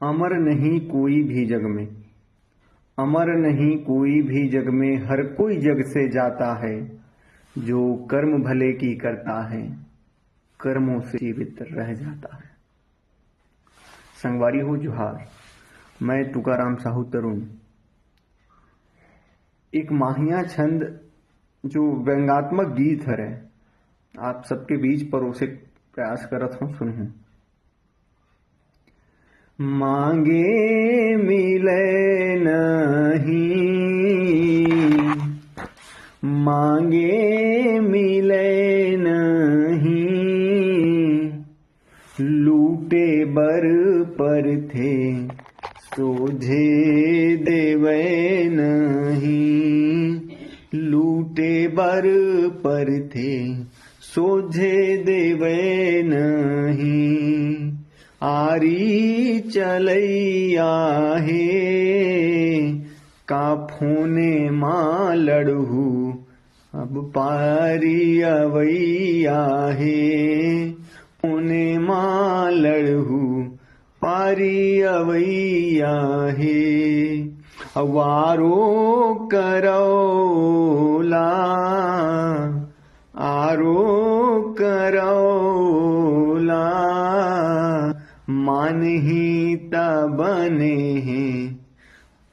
अमर नहीं कोई भी जग में, अमर नहीं कोई भी जग में, हर कोई जग से जाता है। जो कर्म भले की करता है, कर्मों से जीवित रह जाता है। संगवारी हो जोहार, मैं तुकाराम साहू तरुण। एक माहिया छंद जो व्यंगात्मक गीत है, आप सबके बीच परोसे प्रयास करत हूँ, सुनूं। मांगे मिले नहीं, मांगे मिले नहीं, लूटे बर पर थे सोझे देवे नहीं, लूटे बर पर थे सोझे देवे नहीं। आरी चलैया हे काफोने माँ लड़हू, अब पारी अवैया हे पुने माँ लड़हू, पारी अवैया हे। अवारो करौला, आरो करौला, मानहीता बने हैं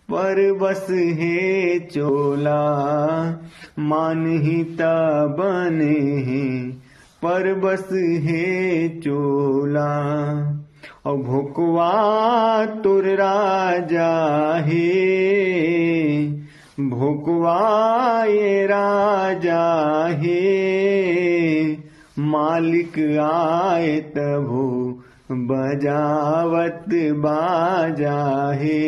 पर बस है चोला, मानहीता बने हैं पर बस है चोला। और भुकवा तुर राजा है, भुकवा ये राजा है, मालिक आए तभो बजावत बाजा है,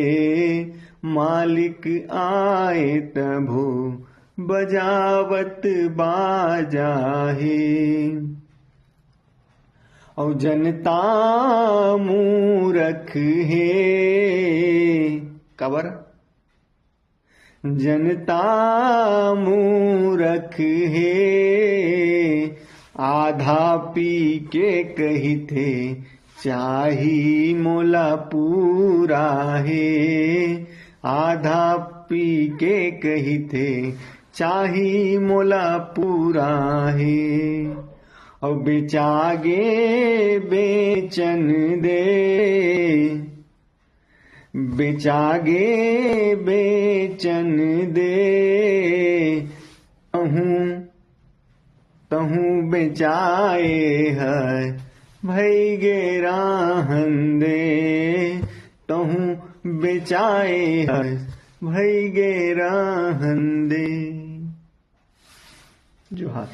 मालिक आए तभो बजावत बाजा है। और जनता मूरख है, कबर जनता मूरख है, आधा पी के कही थे चाही मोला पूरा है, आधा पी के कही थे चाही मोला पूरा है। और बेचागे बेचन दे, बेचागे बेचन दे, तहूँ बेचाए है भई गे राहन दे, तहूँ बेचाए है भई गे राहन दे। जोहार।